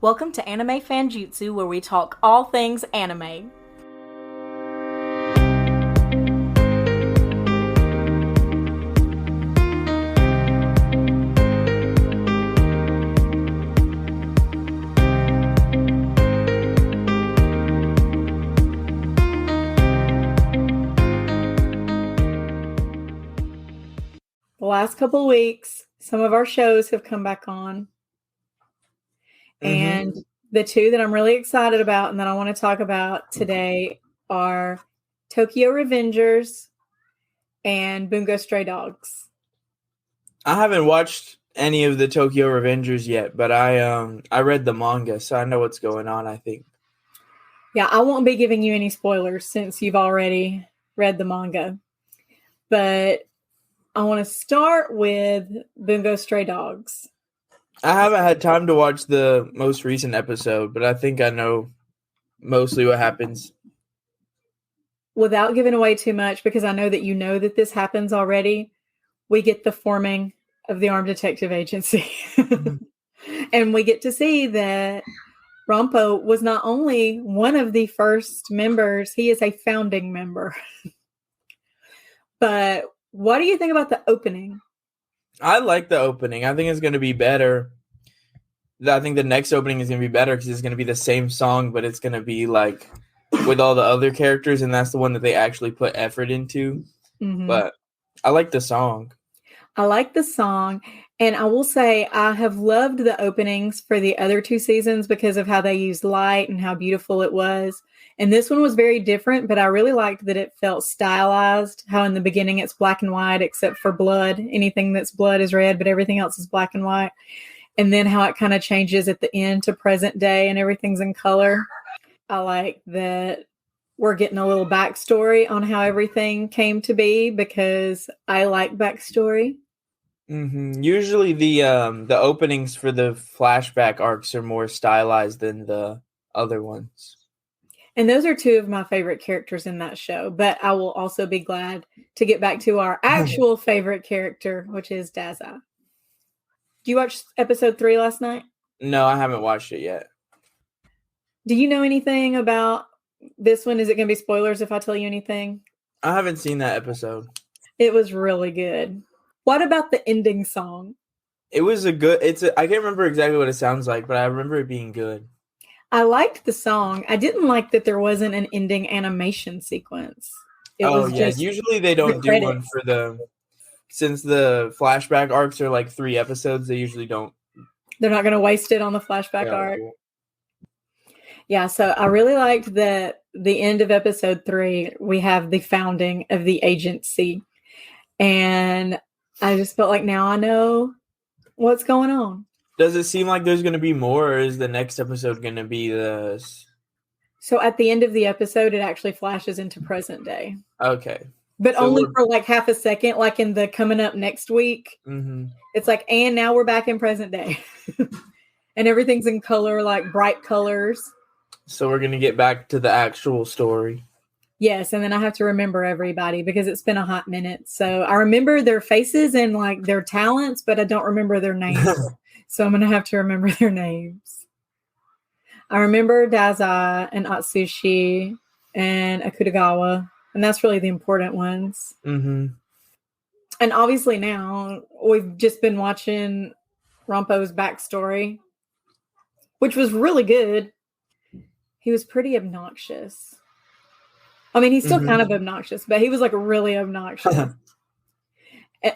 Welcome to Anime Fanjutsu, where we talk all things anime. The last couple of weeks, some of our shows have come back on. And the two that I'm really excited about and that I want to talk about today are Tokyo Revengers and Bungo Stray Dogs. I haven't watched any of the Tokyo Revengers yet, but I read the manga, so I know what's going on, I think. Yeah, I won't be giving you any spoilers since you've already read the manga. But I want to start with Bungo Stray Dogs. I haven't had time to watch the most recent episode, but I think I know mostly what happens. Without giving away too much, because I know that you know that this happens already, we get the forming of the Armed Detective Agency. And we get to see that Rampo was not only one of the first members, he is a founding member. But what do you think about the opening? I like the opening. I think it's going to be better. I think the next opening is going to be better because it's going to be the same song, but it's going to be like with all the other characters, and that's the one that they actually put effort into. Mm-hmm. But I like the song. I like the song, and I will say I have loved the openings for the other two seasons because of how they used light and how beautiful it was. And this one was very different, but I really liked that it felt stylized, how in the beginning it's black and white except for blood. Anything that's blood is red, but everything else is black and white. And then how it kind of changes at the end to present day and everything's in color. I like that we're getting a little backstory on how everything came to be because I like backstory. Mm-hmm. Usually the openings for the flashback arcs are more stylized than the other ones. And those are two of my favorite characters in that show. But I will also be glad to get back to our actual favorite character, which is Dazai. Do you watch episode 3 last night? No, I haven't watched it yet. Do you know anything about this one? Is it going to be spoilers if I tell you anything? I haven't seen that episode. It was really good. What about the ending song? It was I can't remember exactly what it sounds like, but I remember it being good. I liked the song. I didn't like that there wasn't an ending animation sequence. Usually they don't do one for since the flashback arcs are like 3 episodes, they usually don't. They're not going to waste it on the flashback arc. Yeah, so I really liked that the end of episode 3, we have the founding of the agency. And I just felt like now I know what's going on. Does it seem like there's going to be more, or is the next episode going to be this? So at the end of the episode, it actually flashes into present day. Okay. But so only for like half a second, like in the coming up next week. Mm-hmm. It's like, and now we're back in present day. And everything's in color, like bright colors. So we're going to get back to the actual story. Yes, and then I have to remember everybody because it's been a hot minute. So I remember their faces and like their talents, but I don't remember their names. So I'm going to have to remember their names. I remember Dazai and Atsushi and Akutagawa, and that's really the important ones. Mm-hmm. And obviously now we've just been watching Rampo's backstory, which was really good. He was pretty obnoxious. I mean, he's still kind of obnoxious, but he was like really obnoxious.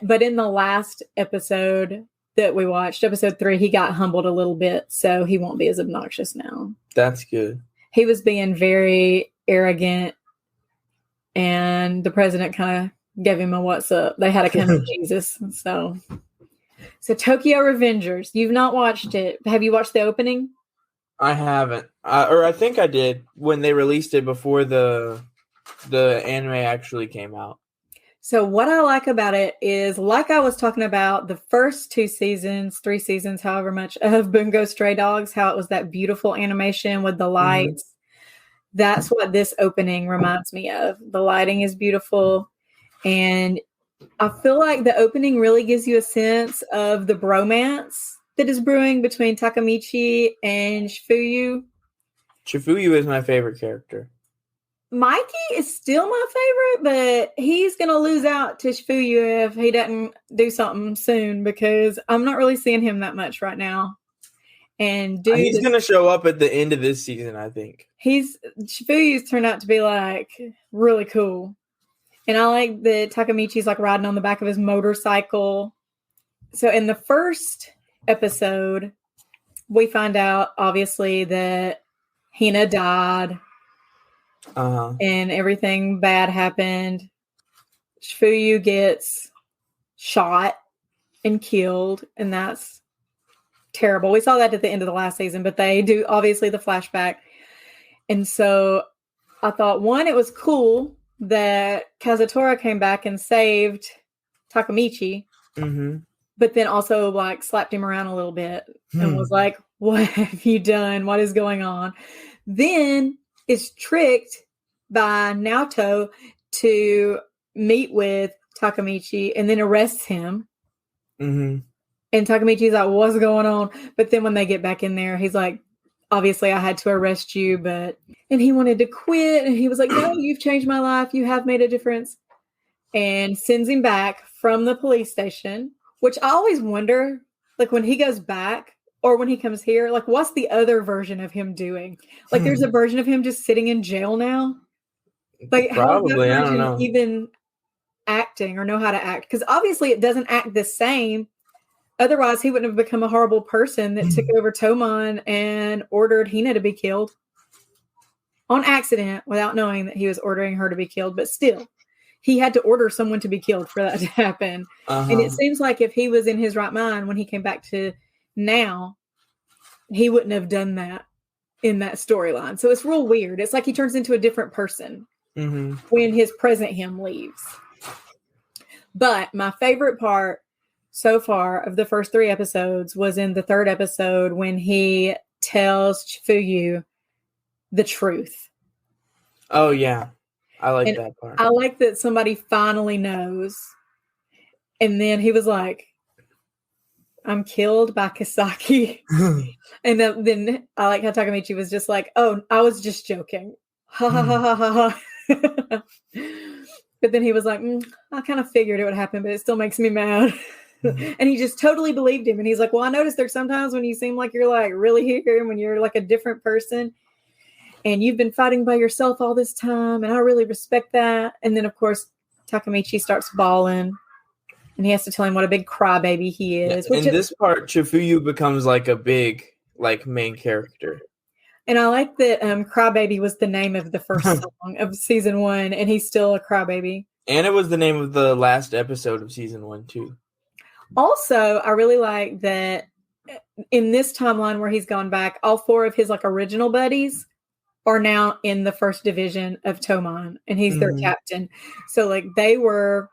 But in the last episode that we watched, episode 3, he got humbled a little bit, so he won't be as obnoxious now. That's good. He was being very arrogant, and the president kind of gave him a what's up. They had a kind of Jesus. So Tokyo Revengers, you've not watched it. Have you watched the opening? I haven't. Or I think I did when they released it before the anime actually came out. So what I like about it is, like I was talking about the first 2 seasons, 3 seasons, however much of Bungo Stray Dogs, how it was that beautiful animation with the lights. Mm-hmm. That's what this opening reminds me of. The lighting is beautiful. And I feel like the opening really gives you a sense of the bromance that is brewing between Takamichi and Shifuyu. Chifuyu is my favorite character. Mikey is still my favorite, but he's going to lose out to Shifuyu if he doesn't do something soon because I'm not really seeing him that much right now. And dude, he's going to show up at the end of this season, I think. Shifuyu's turned out to be like really cool. And I like that Takamichi's like riding on the back of his motorcycle. So in the first episode, we find out obviously that Hina died. And everything bad happened. Shifuyu gets shot and killed, and that's terrible. We saw that at the end of the last season, but they do obviously the flashback. And so I thought, one, it was cool that Kazutora came back and saved Takamichi, but then also like slapped him around a little bit and was like, what have you done? What is going on? Then is tricked by Naoto to meet with Takamichi and then arrests him. And Takamichi's like, what's going on? But then when they get back in there, he's like, obviously I had to arrest you, and he wanted to quit. And he was like, no, you've changed my life. You have made a difference. And sends him back from the police station, which I always wonder, like when he goes back, or when he comes here, like, what's the other version of him doing? Like, there's a version of him just sitting in jail now. Like, probably, how I don't know. Even acting or know how to act? Because obviously it doesn't act the same. Otherwise, he wouldn't have become a horrible person that took over Tomon and ordered Hina to be killed on accident without knowing that he was ordering her to be killed. But still, he had to order someone to be killed for that to happen. And it seems like if he was in his right mind when he came back to now, he wouldn't have done that in that storyline. So it's real weird. It's like he turns into a different person when his present him leaves. But my favorite part so far of the first 3 episodes was in the 3rd episode when he tells Chifuyu the truth. Oh, yeah. I like that part. I like that somebody finally knows. And then he was like, I'm killed by Kisaki. And then I like how Takamichi was just like, oh, I was just joking. Ha ha ha ha ha ha. But then he was like, I kind of figured it would happen, but it still makes me mad. And he just totally believed him. And he's like, well, I noticed there's sometimes when you seem like you're like really here and when you're like a different person and you've been fighting by yourself all this time. And I really respect that. And then, of course, Takamichi starts bawling. And he has to tell him what a big crybaby he is. In this part, Chifuyu becomes like a big, like, main character. And I like that Crybaby was the name of the first song of season 1, and he's still a crybaby. And it was the name of the last episode of season 1, too. Also, I really like that in this timeline where he's gone back, all 4 of his like original buddies are now in the 1st division of Tomon, and he's their captain. So like they were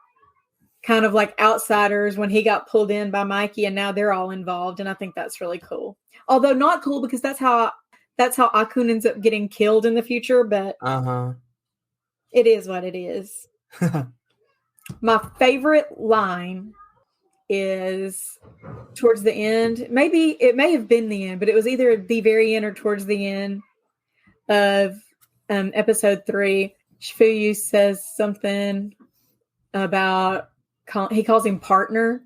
kind of like outsiders when he got pulled in by Mikey, and now they're all involved, and I think that's really cool. Although not cool because that's how Akun ends up getting killed in the future, but it is what it is. My favorite line is towards the end. Maybe it may have been the end, but it was either the very end or towards the end of episode 3. Shifuyu says something about he calls him partner,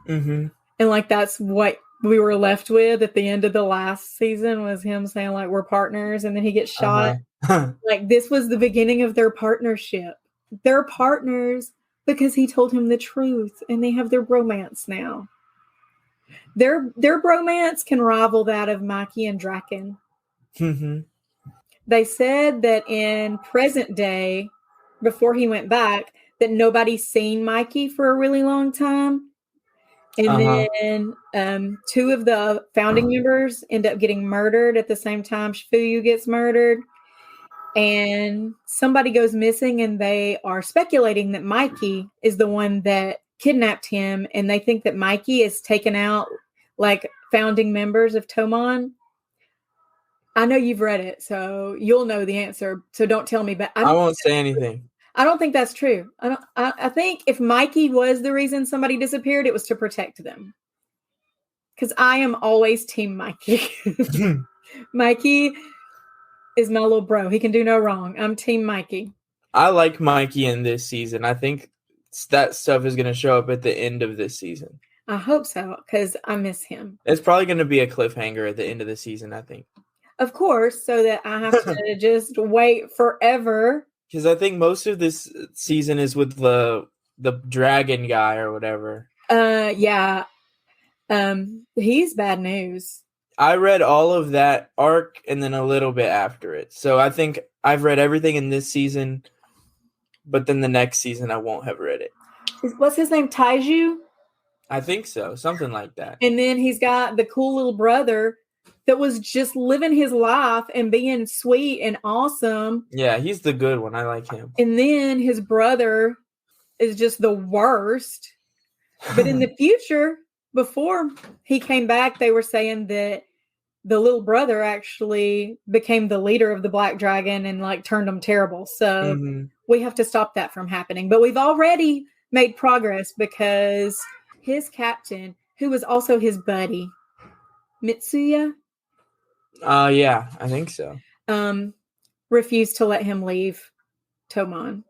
and like that's what we were left with at the end of the last season was him saying like we're partners, and then he gets shot. Like this was the beginning of their partnership. They're partners because he told him the truth, and they have their bromance now. Their bromance can rival that of Mikey and Draken. They said that in present day, before he went back, that nobody's seen Mikey for a really long time. And then 2 of the founding members end up getting murdered at the same time Shifuyu gets murdered. And somebody goes missing, and they are speculating that Mikey is the one that kidnapped him. And they think that Mikey is taken out like founding members of Tomon. I know you've read it, so you'll know the answer. So don't tell me, but I won't say anything. I don't think that's true. I think if Mikey was the reason somebody disappeared, it was to protect them. Because I am always Team Mikey. Mikey is my little bro. He can do no wrong. I'm Team Mikey. I like Mikey in this season. I think that stuff is going to show up at the end of this season. I hope so, because I miss him. It's probably going to be a cliffhanger at the end of the season, I think. Of course, so that I have to just wait forever. Because I think most of this season is with the dragon guy or whatever. Yeah. He's bad news. I read all of that arc and then a little bit after it. So I think I've read everything in this season, but then the next season I won't have read it. What's his name? Taiju? I think so. Something like that. And then he's got the cool little brother that was just living his life and being sweet and awesome. Yeah, he's the good one. I like him. And then his brother is just the worst. But in the future, before he came back, they were saying that the little brother actually became the leader of the Black Dragon and like turned them terrible. So we have to stop that from happening. But we've already made progress because his captain, who was also his buddy, Mitsuya. Yeah, I think so. Refused to let him leave Tomon.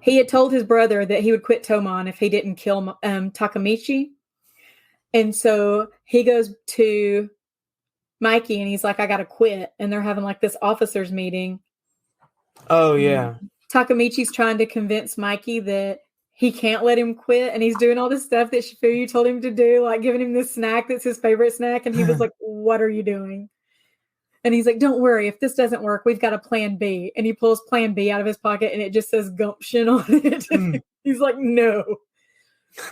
He had told his brother that he would quit Tomon if he didn't kill Takamichi. And so he goes to Mikey and he's like, I got to quit. And they're having like this officers meeting. Oh, yeah. Takamichi's trying to convince Mikey that he can't let him quit. And he's doing all this stuff that Shifuyu told him to do, like giving him this snack that's his favorite snack. And he was like, what are you doing? And he's like, don't worry. If this doesn't work, we've got a plan B. And he pulls plan B out of his pocket and it just says gumption on it. He's like, no.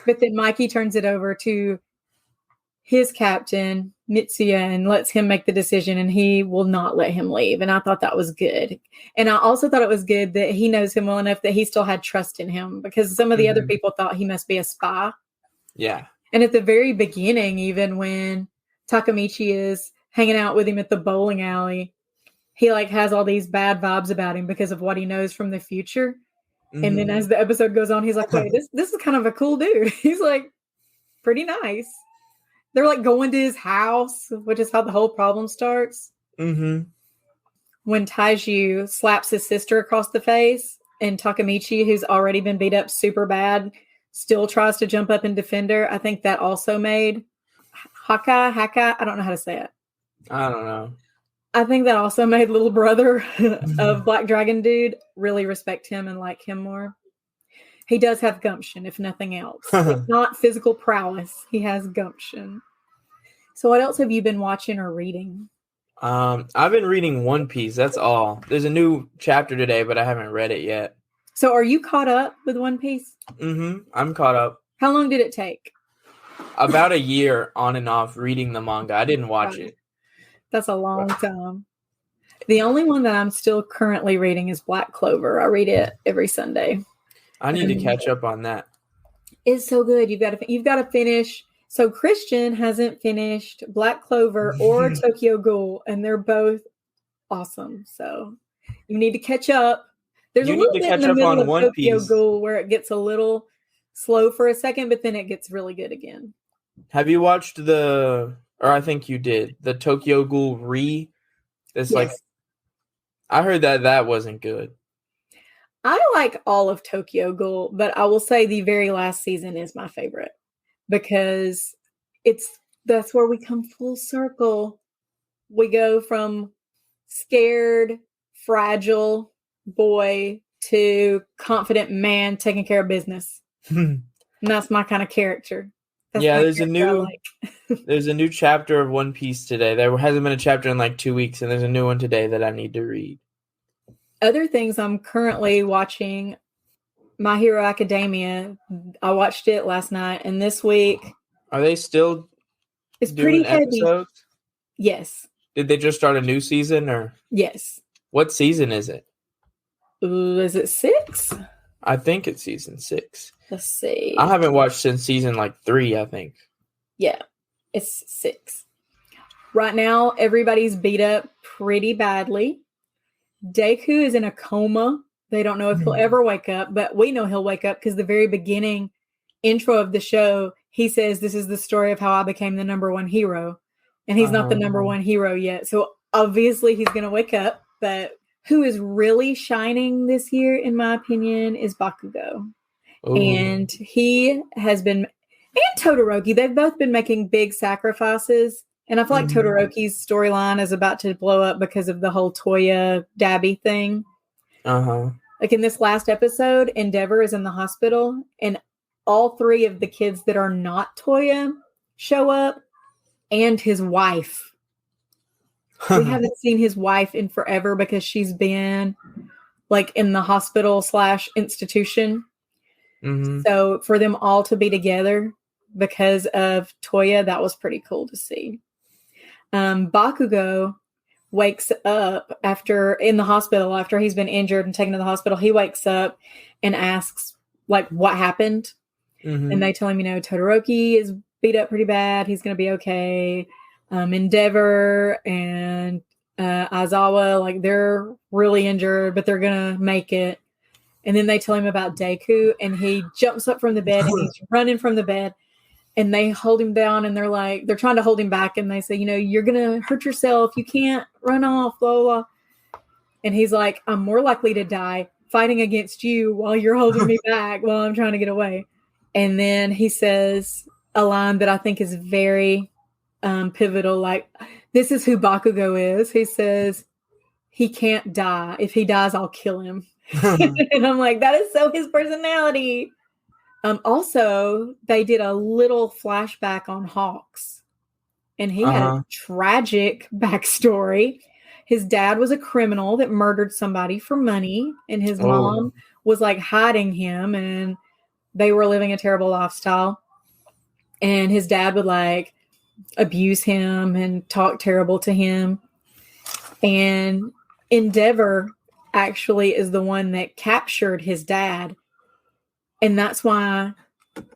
But then Mikey turns it over to his captain, Mitsuya, and lets him make the decision, and he will not let him leave. And I thought that was good. And I also thought it was good that he knows him well enough that he still had trust in him, because some of the other people thought he must be a spy. Yeah. And at the very beginning, even when Takamichi is hanging out with him at the bowling alley, he like has all these bad vibes about him because of what he knows from the future. And then as the episode goes on, he's like, wait, this is kind of a cool dude. He's like pretty nice. They're like going to his house, which is how the whole problem starts. When Taiju slaps his sister across the face and Takamichi, who's already been beat up super bad, still tries to jump up and defend her. I think that also made Haka, I don't know how to say it. I don't know. I think that also made little brother of Black Dragon dude really respect him and like him more. He does have gumption, if nothing else. It's not physical prowess. He has gumption. So what else have you been watching or reading? I've been reading One Piece. That's all. There's a new chapter today, but I haven't read it yet. So are you caught up with One Piece? I'm caught up. How long did it take? About a year on and off reading the manga. I didn't watch it. That's a long time. The only one that I'm still currently reading is Black Clover. I read it every Sunday. I need to catch up on that. It's so good. You've got to finish. So Christian hasn't finished Black Clover or Tokyo Ghoul, and they're both awesome. So you need to catch up. There's a little bit in the middle of Tokyo Ghoul where it gets a little slow for a second, but then it gets really good again. Have you watched or I think you did, the Tokyo Ghoul Re? It's like, I heard that wasn't good. I like all of Tokyo Ghoul, but I will say the very last season is my favorite because that's where we come full circle. We go from scared, fragile boy to confident man taking care of business. And that's my kind of character. There's a new chapter of One Piece today. There hasn't been a chapter in like 2 weeks, and there's a new one today that I need to read. Other things I'm currently watching, My Hero Academia. I watched it last night, and this week. Are they still it's pretty heavy. Episodes? Yes. Did they just start a new season, or? Yes. What season is it? Is it 6? I think it's season 6. Let's see. I haven't watched since season like 3, I think. Yeah, it's 6. Right now, everybody's beat up pretty badly. Deku is in a coma. They don't know if he'll ever wake up, but we know he'll wake up because the very beginning intro of the show, he says, "This is the story of how I became the number one hero." And he's not the number one hero yet. So obviously he's going to wake up. But who is really shining this year, in my opinion, is Bakugo. Ooh. And he has been, and Todoroki, they've both been making big sacrifices. And I feel like Todoroki's storyline is about to blow up because of the whole Toya Dabi thing. Like in this last episode, Endeavor is in the hospital, and all three of the kids that are not Toya show up, and his wife. We haven't seen his wife in forever because she's been like in the hospital / institution. So for them all to be together because of Toya, that was pretty cool to see. Bakugo wakes up in the hospital after he's been injured and taken to the hospital. He wakes up and asks like what happened. And they tell him, Todoroki is beat up pretty bad. He's going to be okay. Endeavor and Aizawa, like they're really injured, but they're going to make it. And then they tell him about Deku, and he jumps up from the bed and he's running from the bed, and they hold him down, and they're trying to hold him back. And they say, you're going to hurt yourself. You can't run off, blah, blah. And he's like, I'm more likely to die fighting against you while you're holding me back while I'm trying to get away. And then he says a line that I think is very pivotal. Like, this is who Bakugo is. He says, he can't die. If he dies, I'll kill him. And I'm like, that is so his personality. Also, they did a little flashback on Hawks. And he had a tragic backstory. His dad was a criminal that murdered somebody for money. And his mom was like hiding him. And they were living a terrible lifestyle. And his dad would like abuse him and talk terrible to him. And Endeavor actually is the one that captured his dad. And that's why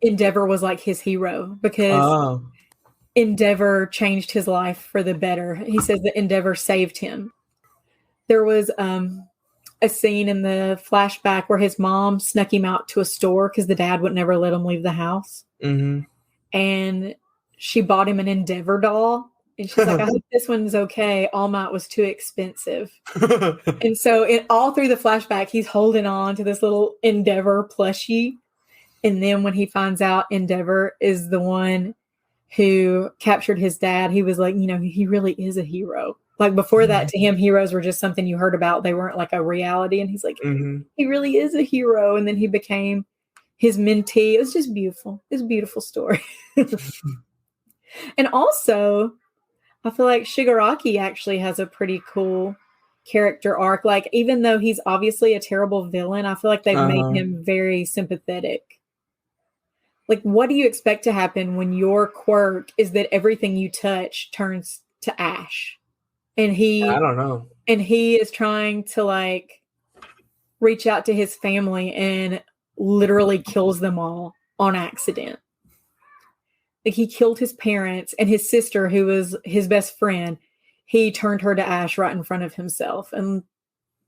Endeavor was like his hero, because Endeavor changed his life for the better. He says that Endeavor saved him. There was a scene in the flashback where his mom snuck him out to a store because the dad would never let him leave the house. And she bought him an Endeavor doll. And she's like, I hope this one's okay. All Might was too expensive. And so all through the flashback, he's holding on to this little Endeavor plushie. And then when he finds out Endeavor is the one who captured his dad, he was like, he really is a hero. Like before that, to him, heroes were just something you heard about. They weren't like a reality. And he's like, he really is a hero. And then he became his mentee. It was just beautiful. It's a beautiful story. And also, I feel like Shigaraki actually has a pretty cool character arc. Like, even though he's obviously a terrible villain, I feel like they've made him very sympathetic. Like, what do you expect to happen when your quirk is that everything you touch turns to ash? And I don't know. And he is trying to like reach out to his family and literally kills them all on accident. Like, he killed his parents and his sister, who was his best friend. He turned her to ash right in front of himself. And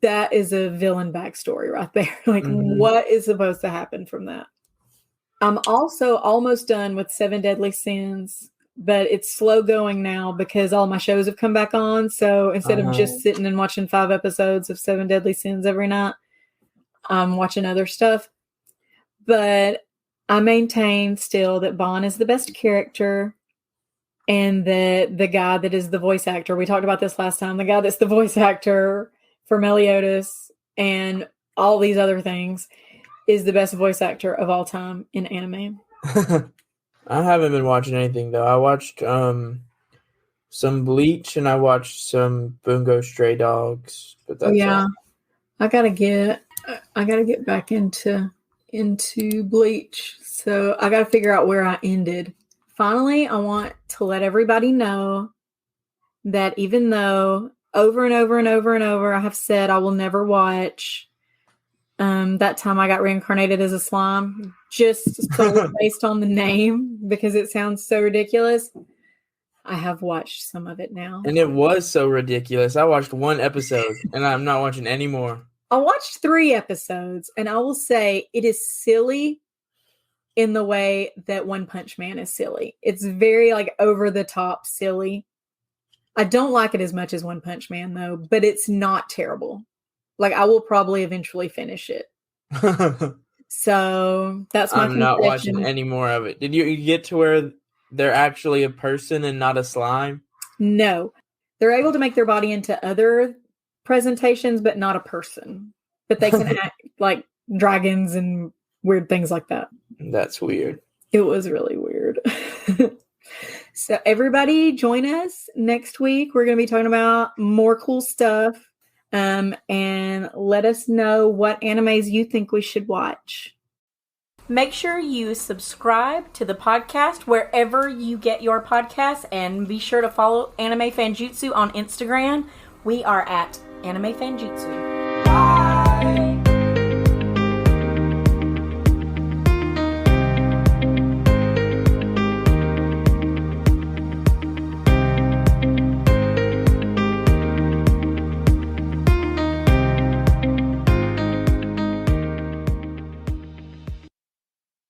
that is a villain backstory right there. Like, what is supposed to happen from that? I'm also almost done with 7 Deadly Sins, but it's slow going now because all my shows have come back on. So instead of just sitting and watching 5 episodes of 7 Deadly Sins every night, I'm watching other stuff. But I maintain still that Bon is the best character, and that the guy that is the voice actor, we talked about this last time, the guy that's the voice actor for Meliodas and all these other things is the best voice actor of all time in anime. I haven't been watching anything though. I watched some Bleach and I watched some Bungo Stray Dogs, but that's all. I gotta get back into Bleach. So I gotta figure out where I ended. Finally, I want to let everybody know that even though over and over and over and over I have said I will never watch That Time I Got Reincarnated as a Slime, just solely based on the name because it sounds so ridiculous, I have watched some of it now. And it was so ridiculous. I watched 1 episode and I'm not watching any more. I watched 3 episodes, and I will say it is silly in the way that One Punch Man is silly. It's very like over the top silly. I don't like it as much as One Punch Man though, but it's not terrible. Like I will probably eventually finish it. So that's my I'm not confession. watching any more of it. Did you get to where they're actually a person and not a slime? No. They're able to make their body into other presentations, but not a person. But they can act like dragons and weird things like that. That's weird. It was really weird. So everybody join us next week. We're going to be talking about more cool stuff. And let us know what animes you think we should watch. Make sure you subscribe to the podcast wherever you get your podcasts, and be sure to follow Anime Fanjutsu on Instagram. We are at Anime Fanjutsu.